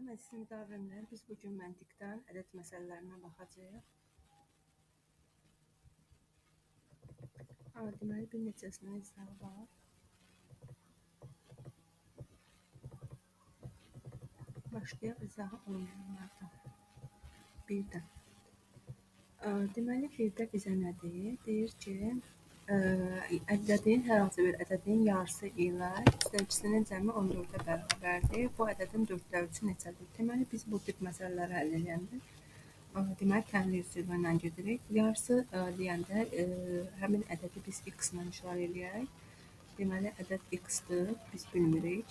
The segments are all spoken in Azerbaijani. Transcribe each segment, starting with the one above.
Salam əziz müdavimlər, biz bugün məntiqdən ədəd məsələlərinə baxacağıq. Deməli, bir neçəsinin izahı var. Başlayaq izahı olmayanlardan. Birdən. Deməli, birdə bizə nə deyir? Deyir ki, ədədin, hər hansı bir ədədin yarısı ilə üstəlikisinin cəmi 14-ə bərabərdir. Bu ədədin 4də 3-ü neçədir? Deməli, biz bu tip məsələləri həll edəndə deməli, təmli üsulu ilə gedirik. Yarısı deyəndə həmin ədədi biz x ilə işarə edək. Deməli, ədəd x-dır, biz bilmirik.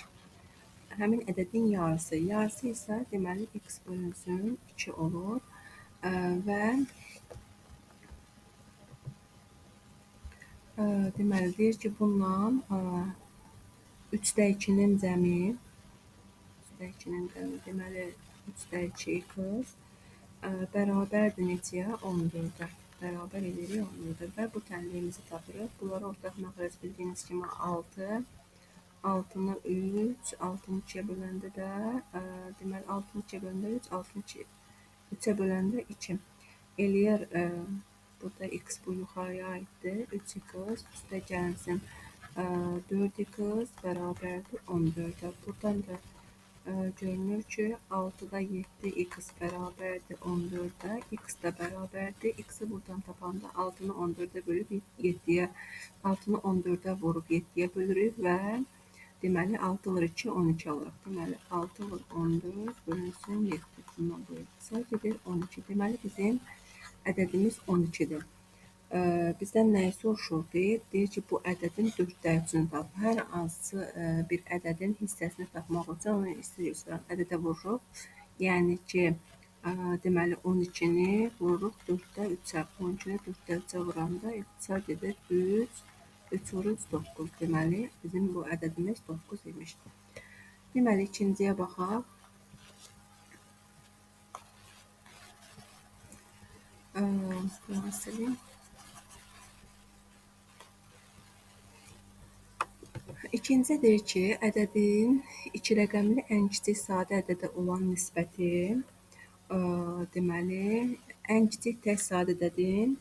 Həmin ədədin yarısı. Yarısı isə deməli x bölünsün 2 olur və deməli deyir ki, bundan 3də 2-nin cəmi deməli 3də 2 x bərabərdir neçəyə? 14-ə. Bərabər edirik 14-ə və bu tənliyimizi tapırıq. Bunları ortaq məxrəc bildiyiniz kimi 6. 6-nı 3, 6-nı 2-yə böləndə də deməli 6-nı 2-yə böləndə 3, 6-nı 3-ə böləndə 2. Eləyər burada x bu yuxarıya aiddir. 3x üstə gəlsin 4x bərabərdir 14-ə. Buradan da görünür ki, 6-da 7x bərabərdir 14-ə. X də bərabərdir. X-i buradan tapanda 6-nı 14-ə bölüb 7-yə, 6-nı 14-ə vurub 7-yə bölürük və deməli 6 vur 2, 12 alırıq. Deməli 6 vur 14 bölünsün 7. Bundan bu hesab gedir 12. Deməli bizim ədədimiz 12-dir. Bizdən nəyi soruşur? Deyir ki, bu ədədin 4də 3-ünü tap. Hər hansı bir ədədin hissəsini tapmaq üçün onu istəyirsən ədədə vururuq. Yəni ki, deməli 12-ni vururuq 4də 3-ə. 12-ni 4də 3-ə vuranda ixtisar gedir 3. 3 vur 3, 9. Deməli, bizim bu ədədimiz 9 imiş. Deməli, ikinciyə baxaq. İkincisi deyir ki, ədədin 2 rəqəmli ən kiçik sadə ədədə olan nisbəti, deməli, ən kiçik tək sadə ədədin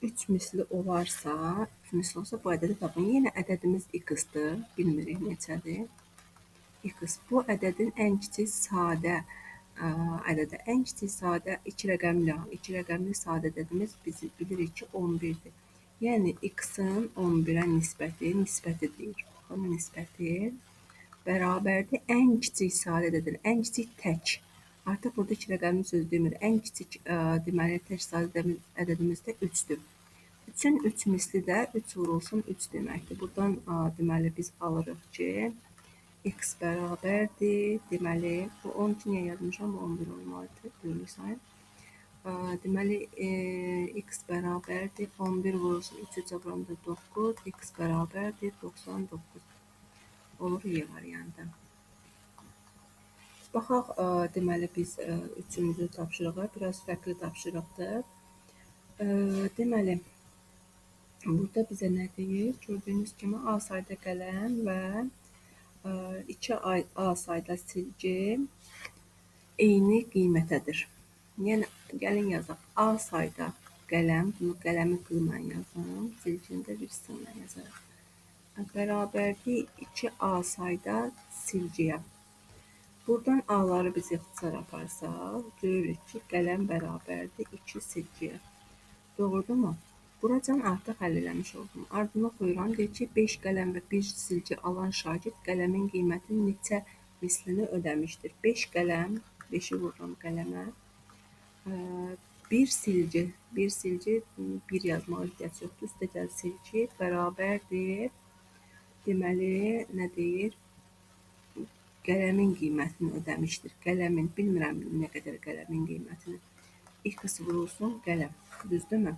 3 misli olarsa, 3 misli olsa bu ədədi tapın. Yenə ədədimiz x-dır, bilmirik neçədir. X. Bu ədədin ən kiçik sadə ədədə, ən kiçik sadə 2 rəqəmli sadə ədədimiz biz bilirik ki, 11-dir. Yəni, x-in 11-ə nisbəti deyir. Bunun nisbəti bərabərdir ən kiçik sadə ədədin, ən kiçik tək. Artıq burada 2 rəqəmli söz demir. Ən kiçik deməli tək sadə ədədimiz də 3-dür. 3-ün 3 misli də 3 vurulsun 3 deməkdir. Buradan deməli biz alırıq ki, x bərabərdir. Deməli, bu 12 niyə yazmışam? Bu 11 olmalıdır. Görürsən. Deməli, x bərabərdir. 11 vurulsun 3-ü cəbranda 9. X bərabərdir 99. Olur Y variantı. Baxaq, deməli, biz üçüncü tapşırığa biraz fərqli tapşırıqdır. Deməli, burada bizə nə deyir? Gördüyünüz kimi A sayda qələm və 2 A sayda silgi eyni qiymətədir. Yəni, gəlin yazaq. A sayda qələm, bunu qələmi qıyla yazın, silgini də bir sınla yazarıq. Bərabərdir 2A sayda silgiyə. Buradan A-ları biz ixtisar aparsaq, görürük ki, qələm bərabərdir 2 silgiyə. Doğrudur mu? Buracan artıq həll eləmiş oldum. Ardına qoyuram, deyir ki, 5 qələm və 1 silgi alan şagird qələmin qiymətinin neçə mislini ödəmişdir. 5 qələm, 5-i vururam qələmə. 1 silgi, 1 yazmağa ehtiyac yoxdur. Üstə gəl silgi bərabərdir. Deməli, nə deyir? Qələmin qiymətini ödəmişdir. Qələmin, bilmirəm nə qədər qələmin qiymətini. X vurulsun qələm. Düzdürmü?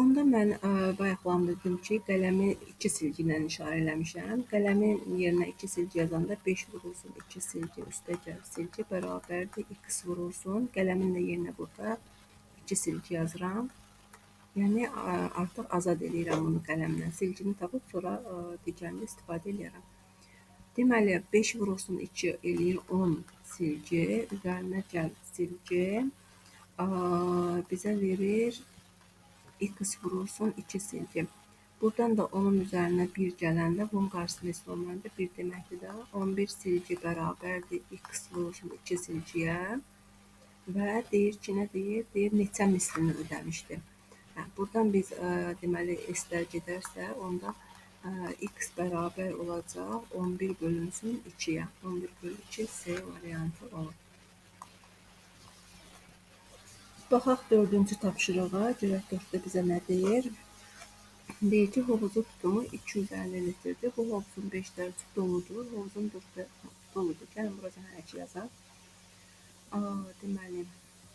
Onda mən bayaqlamda dedim ki, qələmi 2 silgi ilə işarə eləmişəm. Qələmin yerinə 2 silgi yazanda 5 vurulsun 2 silgi üstə gəl silgi bərabərdir. X vurulsun. Qələmin də yerinə burada 2 silgi yazıram. Yəni, artıq azad edirəm bunu qələmdən. Silgini tapıb sonra digərini istifadə edirəm. Deməli, 5 vurulsun 2 eləyir 10 silgi. Üzərinə gəl silgi. Bizə verir x vurulsun 2 silgi. Buradan da onun üzərinə 1 gələndə bunun qarşısı heç olmayanda 1 deməkdir də 11 silgi bərabərdir x vurulsun 2 silgiyə və deyir ki, nə deyir? Deyir neçə mislini ödəmişdir. Buradan biz deməli s-lər gedərsə, onda x bərabər olacaq 11 bölünsün 2-yə. 11 bölü 2 C variantı olur. Baxaq 4-cü tapşırığa. Görək 4-də bizə nə deyir? Deyir ki, hovuzu tutumu 250 litrdir. Bu hovuzun 5 dərsi doludur. Hovuzun 4 doludur. Gəlin burada hərəkət yazaq. Deməli,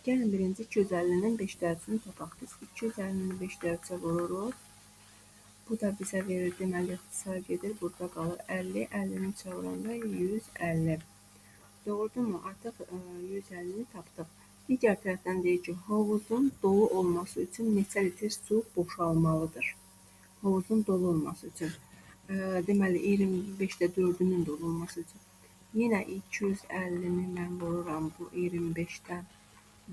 gəlin birinci 250-nin 5 dərcini tapaq biz. 250-ni 5 dərcə vururuq. Bu da bizə verir, deməli, ixtisar gedir. Burada qalır 50. 50-ni çevirəndə 150. Doğrudumu? Artıq 150-ni tapdıq. Digər tərəfdən deyir ki, hovuzun dolu olması üçün neçə litr su boşalmalıdır? Hovuzun dolu olması üçün. Deməli, 25-də 4-ünün dolu olması üçün. Yenə 250-ni mən vururam bu 25-də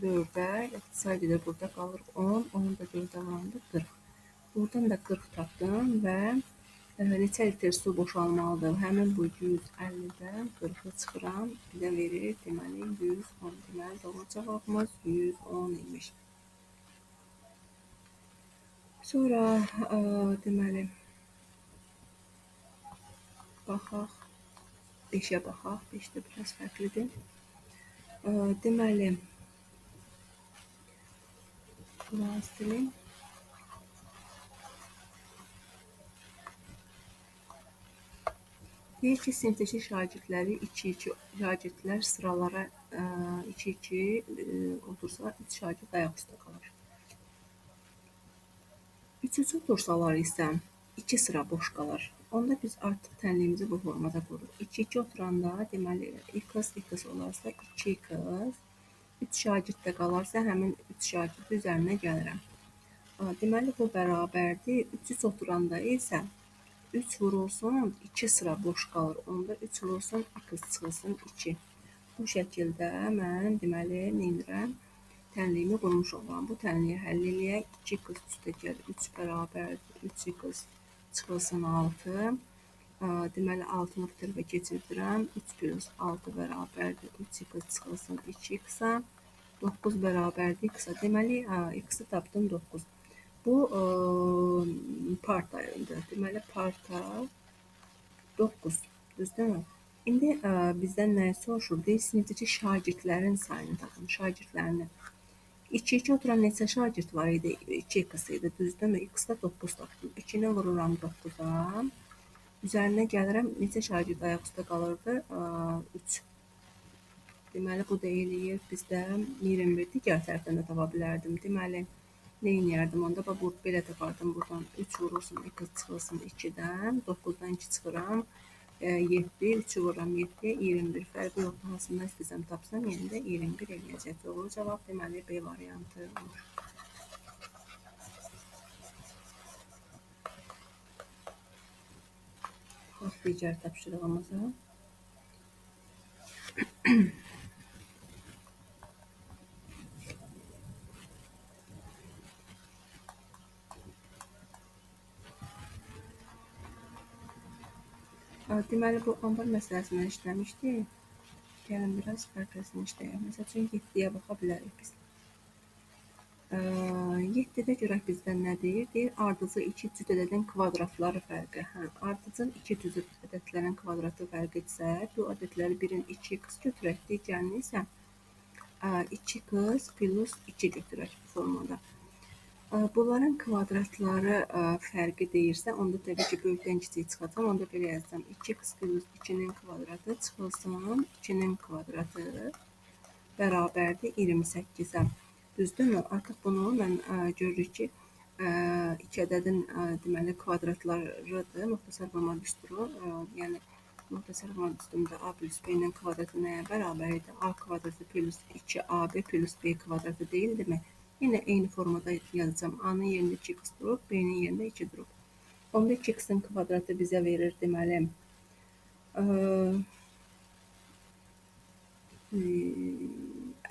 4-ə. İxtisar gedir, burada qalır 10. Onu da 4-ə vuranda 40. Buradan da 40 tapdım və neçə litr su boşalmalıdır? Həmin bu 150-dən 40-ı çıxıram. Bizə verir, deməli 110. Deməli, doğru cavabımız 110 imiş. Sonra deməli baxaq 5-ə baxaq. 5-də biraz fərqlidir. Deməli biraz silin. Deyir ki, sinifdəki şagirdləri 2-2 şagirdlər sıralara 2-2 otursa 3 şagird ayaq üstə qalır. 3-3 otursalar isə 2 sıra boş qalır. Onda biz artıq tənliyimizi bu formada qururuq. 2-2 oturanda deməli x olarsa 2x 3 şagird də qalarsa həmin 3 şagird üzərinə gəlirəm. Deməli bu bərabərdir. 3-3 oturanda isə 3 vurulsun 2 sıra boş qalır. Onda 3 vurulsun x çıxılsın 2. Bu şəkildə mən deməli nə edirəm? Tənliyimi qurmuş olam. Bu tənliyi həll eləyək. 2x üstə gəl 3 bərabərdir. 3x çıxılsın 6. Deməli 6-nı bu tərəfə keçirdirəm. 3 plus 6 bərabərdir. 3x çıxılsın 2x-a. 9 bərabərdir x-a. Deməli x-i tapdım 9. Bu partayındır. Deməli parta 9. Düzdürmü? İndi bizdən nəyi soruşur? Deyir, sinifdəki şagirdlərin sayını tapın. Şagirdlərini. 2-2 oturan neçə şagird var idi? 2x idi. Düzdürmü? X-da 9 tapdım. 2-ni vururam 9-a. Üzərinə gəlirəm. Neçə şagird ayaq üstə qalırdı? 3. Deməli, bu da eləyir bizdə 21. Digər tərəfdən də tapa bilərdim. Deməli, nə edərdim onda? Belə tapardım buradan. 3 vurulsun, x çıxılsın 2-dən. 9-dan 2 çıxıram. 7, 3-ü vururam 7-yə, 21. Fərqi yoxdur. Hansından istəsəm tapsam, yenə də 21 eləyəcək. Doğru cavab deməli B variantı olur. Bax, digər tapşırığımıza. Deməli, bu ambar məsələsindən işləmişdik. Gəlin, biraz fərqləsini işləyək. Məsəl üçün, 7-yə baxa bilərik biz. 7-də görək bizdən nə deyir? Deyir, ardıcı 2 cüt ədədin kvadratları fərqi. Ardıcın 2 cüt ədədlərin kvadratı fərqidirsə, bu ədədləri birin 2x götürək, digərini isə 2x plus 2 götürək bu formada. Bunların kvadratları fərqi deyirsə, onda təbii ki, böyükdən kiçik çıxacaq. Onda belə yazacam. 2x plus 2-nin kvadratı çıxılsın 2-nin kvadratı bərabərdir 28-ə. Düzdürmü? Artıq bunu mən görürük ki, 2 ədədin deməli kvadratlarıdır. Muxtasar forma düsturu. Yəni, muxtasar forma düsturunda a plus b-nin kvadratı nəyə bərabər idi? A kvadratı plus 2ab plus b kvadratı deyildimi? Yenə eyni formada yazacağım. A-nın yerində 2x durub, B-nin yerində 2 durub. Onda 2x-in kvadratı bizə verir, deməli, Ə,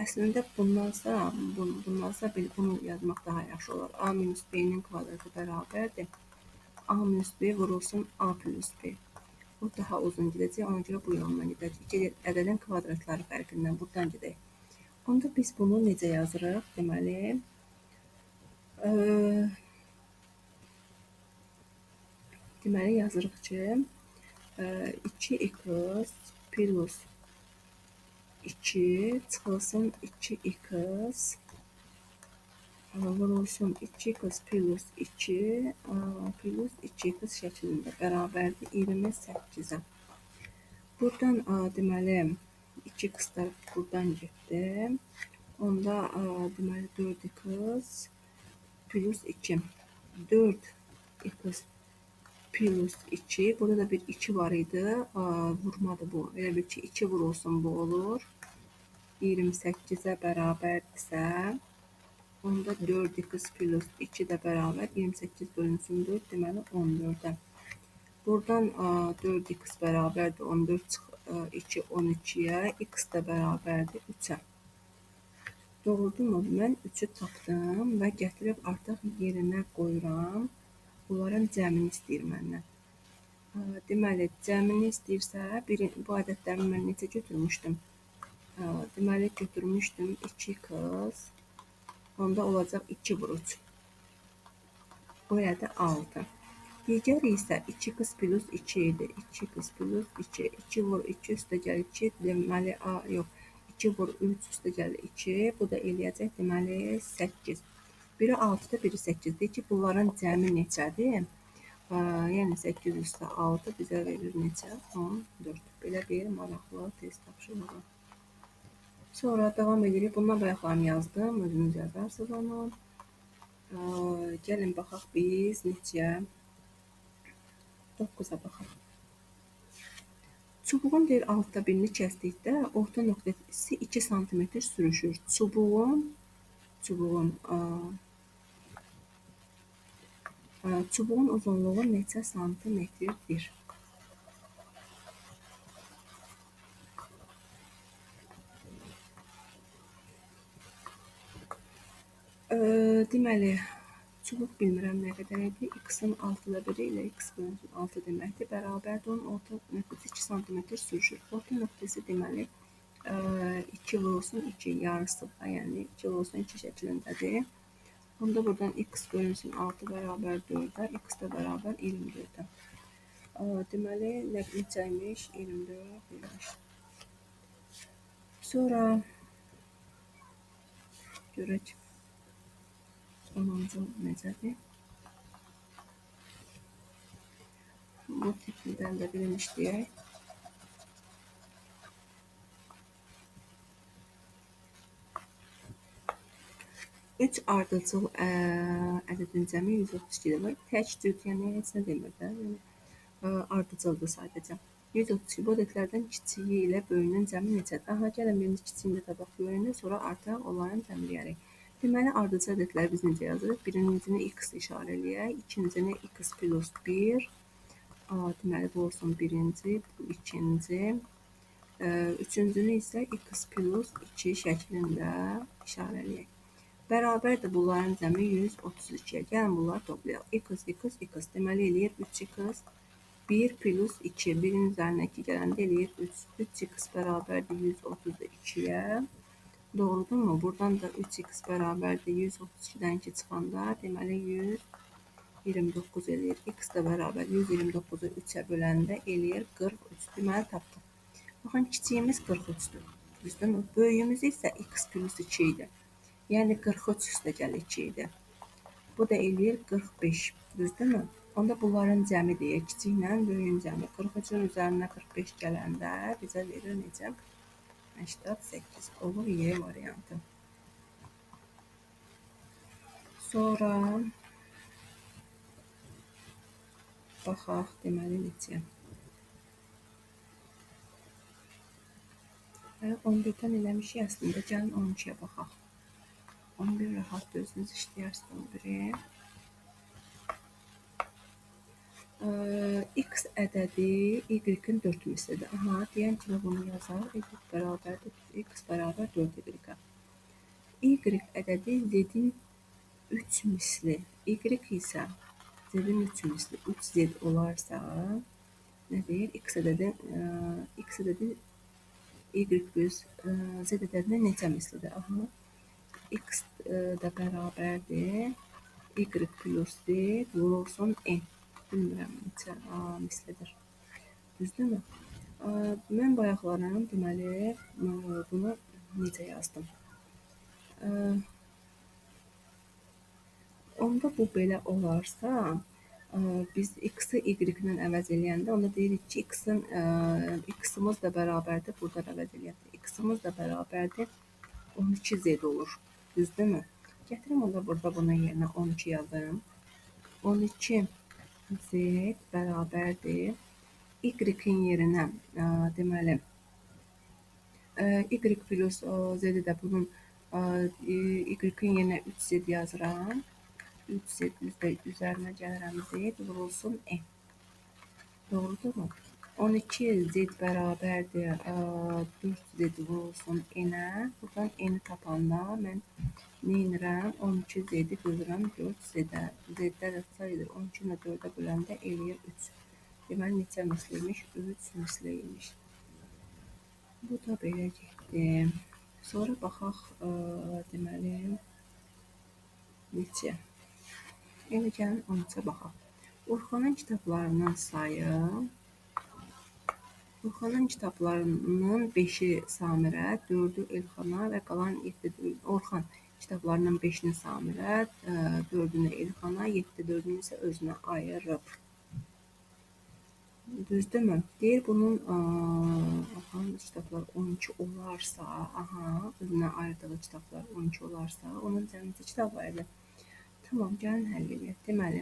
Əslində bundansa bunu yazmaq daha yaxşı olar. A minus B-nin kvadratı bərabərdir. A minus B vurulsun A plus B. Bu daha uzun gedəcək, ona görə bu yolla gedəcək. İki ədədin kvadratları fərqindən buradan gedək. Onda biz bunu necə yazırıq? Deməli yazırıq ki, 2x plus 2 çıxılsın 2x vurulsun 2x plus 2 plus 2x şəklində bərabərdir 28-ə. Buradan deməli 2x-lar buradan getdi. Onda deməli 4x plus 2. 4x plus 2. Burada da bir 2 var idi. Vurmadı bu. Elə bir ki 2 vurulsun bu olur. 28-ə bərabərdirsə, onda 4x plus 2 də bərabər 28 bölünsün 4, deməli 14-ə. Buradan 4x bərabərdir 14 2 12-yə, x də bərabərdir 3-ə. Doğrudumu? Mən 3-ü tapdım və gətirib artıq yerinə qoyuram. Bunların cəmini istəyir məndən. Deməli, cəmini istəyirsə, bu ədədləri mən necə götürmüşdüm? Deməli, götürmüşdüm 2x, onda olacaq 2 vur 3. Bu əldə 6. Digəri isə 2x plus 2 idi. 2x plus 2. 2 vur 2 üstə gəlir 2. Deməli, yox. 2 vur 3 üstə gəlir 2. Bu da eləyəcək, deməli, 8. Biri 6-dır, biri 8-dir ki, bunların cəmi neçədir? Yəni 8 üstə 6 bizə verir neçə? 14. Belə bir maraqlı test tapşırığı. Sonra davam edirik. Bundan bayaqlarını yazdım. Özünüz yazarsınız onu. Gəlin baxaq biz neçəyə? 9-a baxaq. Çubuğun deyir altta birini kəsdikdə orta nöqtəsi 2 sm sürüşür. Çubuğun uzunluğu neçə santimetrdir? Deməli, çubuq bilmirəm nə qədər idi. X-in 6-da 1 ilə x bölünsün 6 deməkdir. Bərabərdir. Onun orta nöqtəsi 2 sm sürüşür. Orta nöqtəsi deməli 2 vurulsun 2 yarısı, yəni 2 vurulsun 2 şəklindədir. Onda buradan x bölünsün 6 bərabər 4-ə, x də bərabər 24-ə. Deməli, neçəymiş? 24 imiş. Sonra görək 10-cu necədir? Bu tipdən də birini işləyək. Üç ardıcıl ədədin cəmi 132-dir. Tək cüt, yəni heç nə demir də. Ardıcıldır sadəcə. 132 bu ədədlərdən kiçiyi ilə böyüyünün cəmi neçədir? Aha, gəlin birinci kiçiyini də tapaq böyüyünü, sonra artıq onların cəmləyərik. Deməli, ardıcıl ədədləri biz necə yazırıq? Birincini x işarə eləyək, ikincini x plus 1. Deməli, bu olsun birinci, bu ikinci. Üçüncünü isə x plus 2 şəklində işarə eləyək. Bərabərdir bunların cəmi 132-yə. Gəlin bunları toplayaq. X. Deməli, eləyir 3x. 1 plus 2. 1-in üzərinə 2 gələndə eləyir 3. 3x bərabərdir 132-yə. Doğrudurmu? Buradan da 3x bərabərdir 132-dən 2 çıxanda, deməli 129 eləyir. X də bərabər 129-u 3-ə böləndə eləyir 43. Deməli, tapdıq. Baxın, kiçiyimiz 43-dür. Düzdürmü? Böyüyümüz isə x plus 2 idi. Yəni 43 üstə gəlir 2 idi. Bu da eləyir 45. Düzdürmü? Onda bunların cəmi deyək. Kiçiklə böyüyün cəmi. 43-ün üzərinə 45 gələndə bizə verir necə? 88 olur Y variantı. Sonra baxaq deməli neçə. 11-dən eləmişik əslində. Gəlin 12-yə baxaq. 11 rahat özünüz işləyərsiniz 11-i. X ədədi y-in 4 mislidir. Aha, deyən kimi bunu yazar. Y bərabərdir x bərabər 4y-ə. Y ədədi z-in 3 misli. Y isə z-in 3 misli 3z olarsa, nə deyir? X ədədi y plus z ədədinin neçə mislidir? Aha, x da bərabərdir y plus z vurulsun n. Bilmirəm neçə mislidir. Düzdürmü? Mən bayaqlarım deməli bunu necə yazdım? Onda bu belə olarsa, biz x-i y-dən əvəz eləyəndə onda deyirik ki, x-imiz də bərabərdir, burada əvəz eləyək. X-imiz də bərabərdir 12z olur. Düzdürmü? Gətirim onda burada bunun yerinə 12 yazım. 12z bərabərdir. Y-in yerinə deməli y plus z-i də bunun y-in yerinə 3z yazıram. 3z üzərinə gəlirəm z vurulsun n. Doğrudurmu? 12z bərabərdir 4z vurulsun n-ə. Buradan n-i tapanda mən nə edirəm? 12z-i bölürəm 4z-ə. Z-də ixtisar edir. 12-ni 4-ə böləndə eləyir 3. Deməli, neçə misliymiş? 3 misliymiş. Bu da belə getdi. Sonra baxaq, deməli, neçə? Elə gəlin 13-ə baxaq. Orxanın kitablarının sayı, Orxanın kitablarının 5-i Samirə, 4-ü Elxana və qalan 7 Orxan kitablarının 5-ini Samirə, 4-ünü Elxana, 7-4-ünü isə özünə ayırıb. Düzdürmü? Deyir bunun Orxanın kitabları 12 olarsa, aha, özünə ayırdığı kitablar 12 olarsa, onun cəmisi kitab var idi. Tamam, gəlin həll edək. Deməli,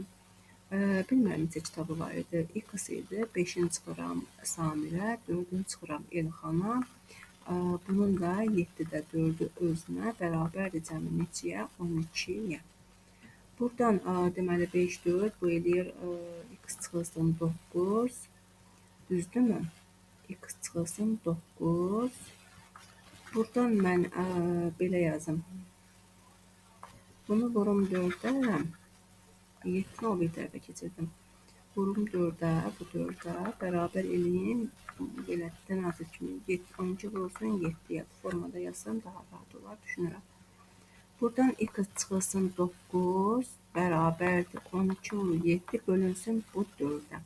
bilmirəm neçə kitabı var idi. X idi, 5-ini çıxıram Samirə, 4-ünü çıxıram Elxana. Bunun da 7-də 4-ü özünə bərabərdir cəmi neçəyə? 12-yə. Buradan deməli 5, 4, bu eləyir x çıxılsın 9. Düzdürmü? X çıxılsın 9. Buradan mən belə yazım. Bunu vurum 4-ə. 7-ni o bir tərəfə keçirdim. Vurum 4-ə, bu 4-ə bərabər eləyim. Belə dənazı kimi 12 vurulsun 7-yə. Bu formada yazsam daha rahat olar, düşünürəm. Buradan x çıxılsın 9 bərabərdir 12 vurul 7 bölünsün bu 4-ə.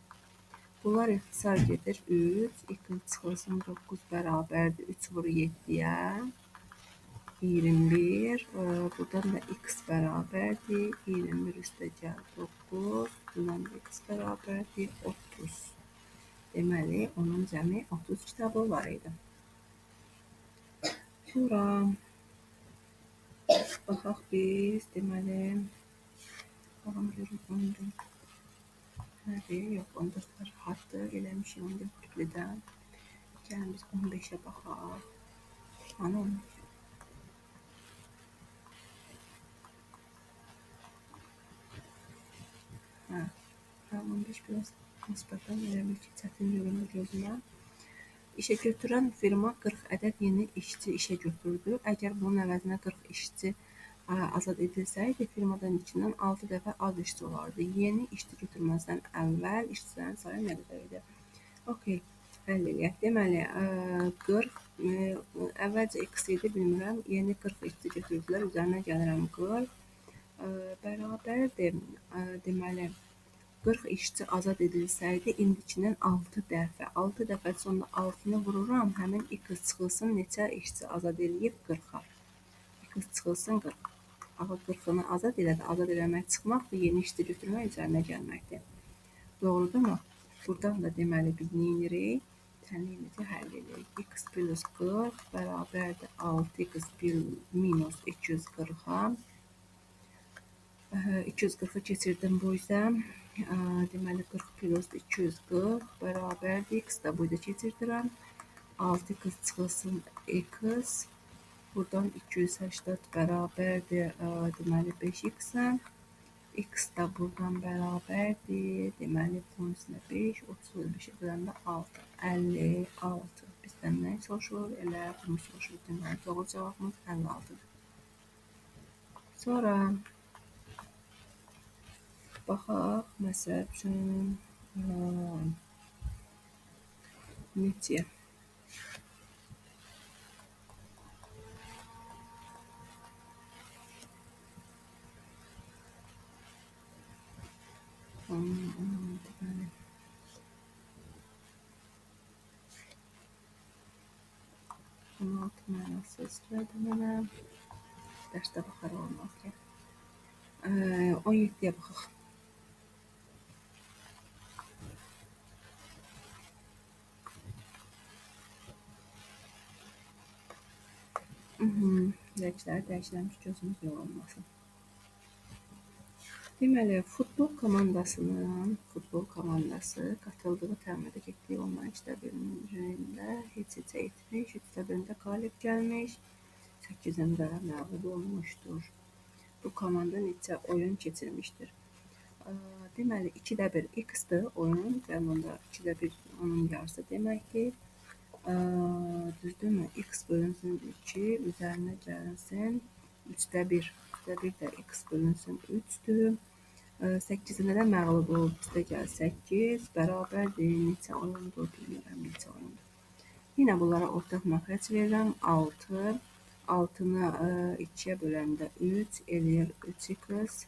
Bunlar ixtisar gedir 3. X çıxılsın 9 bərabərdir 3 vurul 7-yə. 21. Buradan da x bərabərdir 21 üstə gəl 9. Bundan da x bərabərdir 30. Deməli, onun cəmi 30 kitabı var idi. Sonra baxaq biz, deməli, baxım görüm 14. Nədir? Yox, 14 rahatdır. Eləmişik 14 kütlədən. Gəlin biz 15-ə baxaq. Ana 15. Hə, 15 biraz nisbətən elə bil ki, çətin görünür gözümə. İşə götürən firma 40 ədəd yeni işçi işə götürdü. Əgər bunun əvəzinə 40 işçi azad edilsəydi, firmadan içindən 6 dəfə az işçi olardı. Yeni işçi götürməzdən əvvəl işçilərin sayı nə qədər idi? Okey, həll eləyək. Deməli, 40, əvvəlcə x idi, bilmirəm. Yeni 40 işçi götürdülər, üzərinə gəlirəm 40. Bərabərdir, deməli, 40 işçi azad edilsəydi, indikindən 6 dəfə. 6 dəfə sonra 6-nı vururam, həmin x çıxılsın neçə işçi azad eləyib 40-a. X çıxılsın 40. Axı 40-ını azad elədi. Azad eləmək çıxmaqdır, yeni işçi götürmək üzərinə gəlməkdir. Doğrudurmu? Buradan da deməli biz nə edirik? Tənliyimizi həll edirik. X plus 40 bərabərdir 6x minus 240-a. 240-ı keçirdim bu üzə. Deməli 40 plus 240 bərabərdir x da bu üzə keçirdirəm. 6x çıxılsın x. Buradan 280 bərabərdir deməli 5x-ə. X da buradan bərabərdir. Deməli, bunun üstünə 5, 30 5-ə böləndə 6, 56. Bizdən nə soruşulur? Elə bunu soruşulur. Deməli, doğru cavabımız 56-dır. Sonra baxaq, məsəl üçün, neçəyə? Deməli, 16 mənasız verdi mənə. Dərsdə baxar olmaz ki. 17-yə baxaq. Dərəcələri dəyişirəm ki, gözümüz yorulmasın. Deməli, futbol komandası qatıldığı təhmildə getdiyi onların 2-1-də heç-heçə etmiş, 3-1-də qalib gəlmiş, 8-də məğlub olmuşdur. Bu komanda neçə oyun keçirmişdir? Deməli, 2-1 X-dır oyun, qəmunda 2-1 onun yarısı deməkdir. Düzdürmü? X bölünsün 2, üzərinə gəlinsin 3-1. 3-1 də X bölünsün 3-dür. 8-də də məğlub olub, üstə gəl 8, bərabərdir. Neçə oyundur, bilmirəm neçə oyundur. Yenə bunlara ortaq məxrəc verirəm, 6. 6-nı 2-yə böləndə 3, eləyir 3x.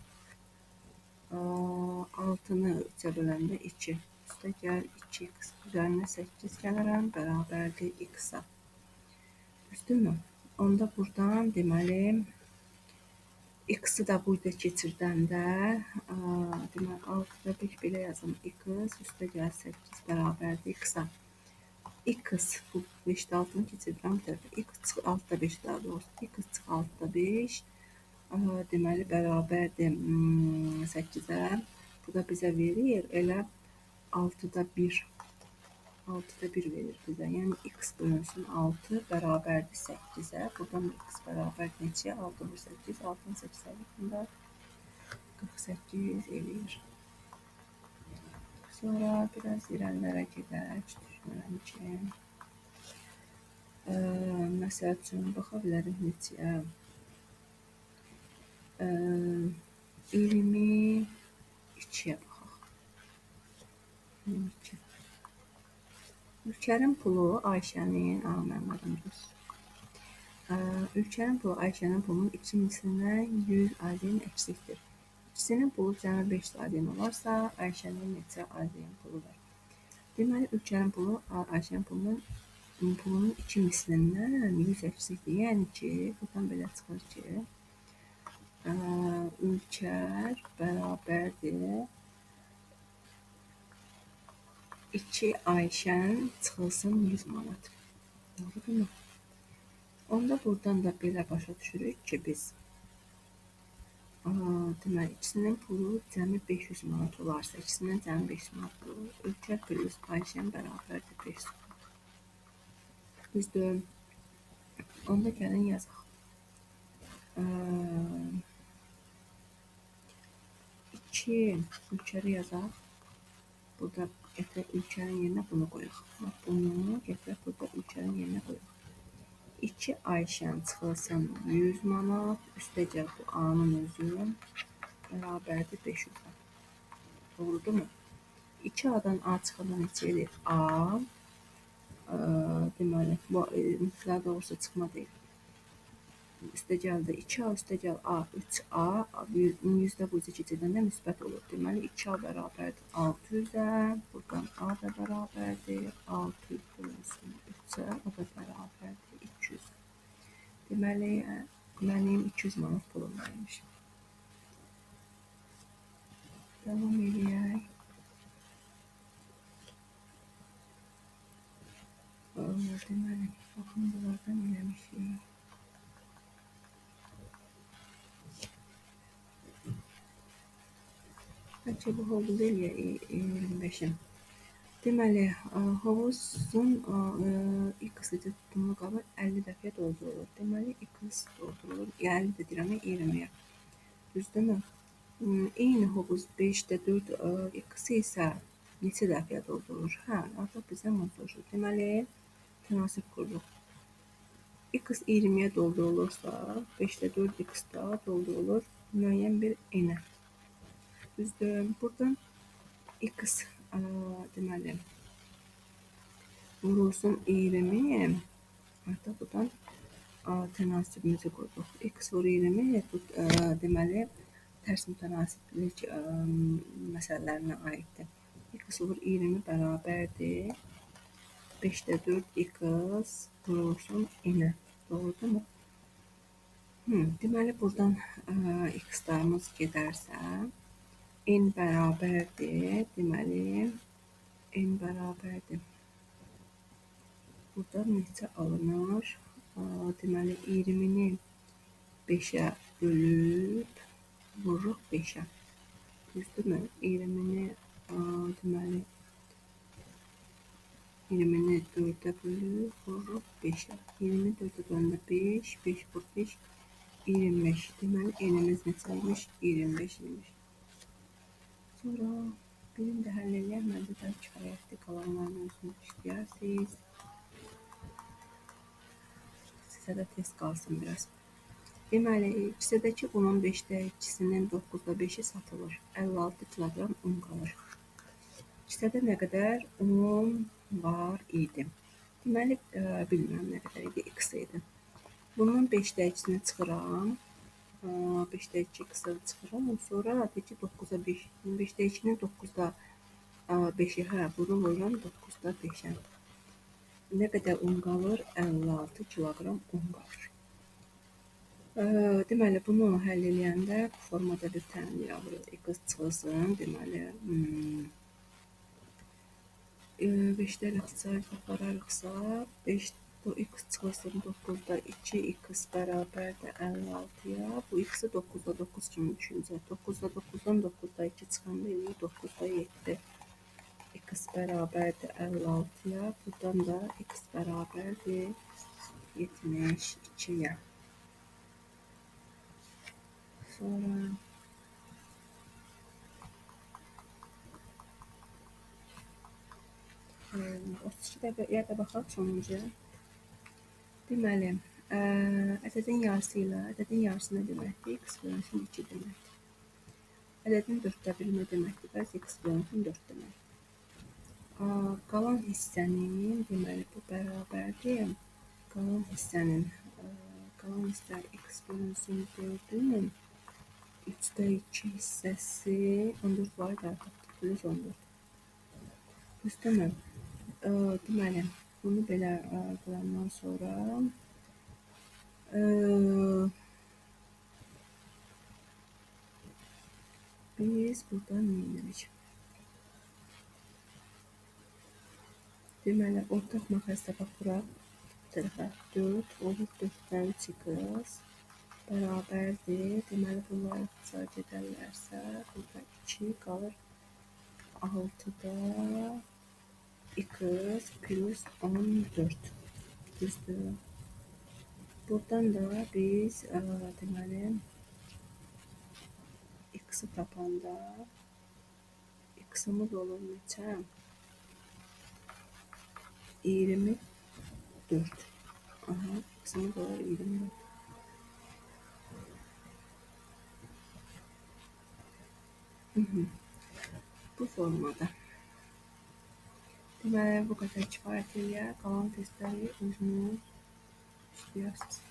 6-nı 3-ə böləndə 2. Üstə gəl 2x. Üzərinə 8 gəlirəm, bərabərdir x-a. Düzdürmü? Onda buradan deməli, x-i da burada keçirdəndə, deməli, 6-da 1 belə yazım, x, üstə gəl 8, bərabərdir x-a. X, bu 5-də 6-nı keçirirəm bir tərəfə. X çıx 6-da 5 daha doğrusu. X çıx 6-da 5, deməli, bərabərdir 8-ə. Bu da bizə verir, elə 6-da 1. 6-da 1 verir bizə. Yəni, x bölünsün 6 bərabərdir 8-ə. Buradan x bərabər neçəyə? 6 vur 8, 6-nın 8 hərfində 48 eləyir. Sonra biraz irəlilərə gedək, düşünürəm ki, məsəl üçün, baxa bilərik neçəyə? 22-yə baxaq. 22. Ülkənin pulu Ayşənin, mənim adım düz. Ülkənin pulu Ayşənin pulunun 2 mislindən 100 ADN əksikdir. İkisinin pulu cəmi 500 ADN olarsa, Ayşənin neçə ADN pulu var? Deməli, ülkənin pulu Ayşənin pulunun 2 mislindən 100 əksikdir. Yəni ki, buradan belə çıxır ki, ülkər bərabərdir 2 Ayşən çıxılsın 100 manat. Doğrudurmu? Onda buradan da belə başa düşürük ki, biz deməli, ikisinin pulu cəmi 500 manat olarsa, ikisindən cəmi 500 manat olur. Ülkər plus Ayşən bərabərdir 500 manat. Düzdür. Onda gəlin yazaq. 2 ülkəri yazaq. Burada gətirək ülkənin yerinə bunu qoyaq. Bunu gətirək burada ülkənin yerinə qoyaq. 2 Ayşən çıxılsın 100 manat, üstə gəl bu A-nın özü bərabərdir 500 manat. Doğrudurmu? 2 A-dan A çıxanda neçə edir? A, deməli, bu mütləq doğrusu çıxma deyil. Üstə gəldi 2A, üstə gəl A, 3A, 100-də bu 2 keçirdəndə müsbət olur. Deməli, 2A bərabərdir 600-ə, buradan A da bərabərdir 600 bölünsün 3-ə, o da bərabərdir 200. Deməli, mənim 200 manat pulum varmış. Davam edək. Deməli, baxın, bunlardan eləmişik. Bəlkə bu hovuz eləyək 25-in. Deməli, hovuzun x-i tutduğunu qabı 50 dəfəyə doldurulur. Deməli, x doldurulur. 50 də deyirəm, 20-yə. Düzdürmü? Eyni hovuz 5-də 4 x-i isə neçə dəfəyə doldurur? Hə, artıq bizdən bunu soruşur. Deməli, tənasib qurduq. X 20-yə doldurulursa, 5-də 4 x da doldurulur müəyyən bir n-ə. Düzdür. Buradan x deməli vurulsun 20, artıq buradan tənasibimizi qurduq. X vur 20, bu deməli tərs mütənasiblik məsələlərinə aiddir. X vur 20 bərabərdir 5-də 4 x vurulsun n-ə. Doğrudurmu? Deməli, buradan x-larımız gedərsə, n bərabərdir. Deməli, n bərabərdir. Burada neçə alınır? Deməli, 20-ni 5-ə bölüb vururuq 5-ə. Düzdürmü? 20-ni deməli 20-ni 4-ə bölüb vururuq 5-ə. 20 4-ə bölündə 5, 5 vur 5, 25. Deməli, n-imiz neçəymiş? 25 imiş. Sonra birini də həll eləyəm, məncə də kifayətli qalanlarını özünüz işləyərsiniz. Sizə də test qalsın biraz. Deməli, kisədəki unun 5-də 2-sinin 9-da 5-i satılır. 56 kiloqram un qalır. Kisədə nə qədər un var idi? Deməli, bilmirəm nə qədər idi, x idi. Bunun 5-də 2-sini çıxıram. 5-də 2 x-ı çıxıram. Sonra deyir ki, 9-da 5. 5-də 2-nin 9-da 5-i, hə, bunu vururam 9-da 5-ə. Nə qədər un qalır? 56 kiloqram un qalır. Deməli, bunu həll eləyəndə bu formada bir təmir alırıq. X çıxılsın, deməli, 5-də ixtisarı apararıqsa, 5 x çıxılsın 9-da 2 x bərabərdir 56-ya. Bu x-i 9-da 9 kimi düşünəcək. 9-da 9-dan 9-da 2 çıxanda eləyir 9-da 7. X bərabərdir 56-ya. Buradan da x bərabərdir 72-yə. Sonra 32-yə də baxaq sonuncuya. Deməli, ədədin yarısı ilə ədədin yarısı nə deməkdir? X bölünsün 2 deməkdir. Ədədin 4də 1 nə deməkdir? Bəs x bölünsün 4 deməkdir. Qalan hissənin, deməli, bu bərabərdir. Qalan hissənin, qalan hissə x bölünsün 4-ün 3-də 2 hissəsi 14 var da, plus 14. Düzdürmü? Deməli, bunu belə qoyandan sonra biz buradan nə edirik? Deməli, ortaq məxəzdə baxıraq, bu tərəfə 4 olur 4-də 3 x bərabərdir. Deməli, bunlar ixtisar gedərlərsə, burada 2 qalır 6-da x plus 14. Düzdür. Buradan da biz deməli x-i tapanda x-imiz olur neçə? 24. Aha, x-imiz olur 24. Bu formada. Deməli, bu qədər kifayət eləyər. Qalan testləri özünüz işləyərsiniz.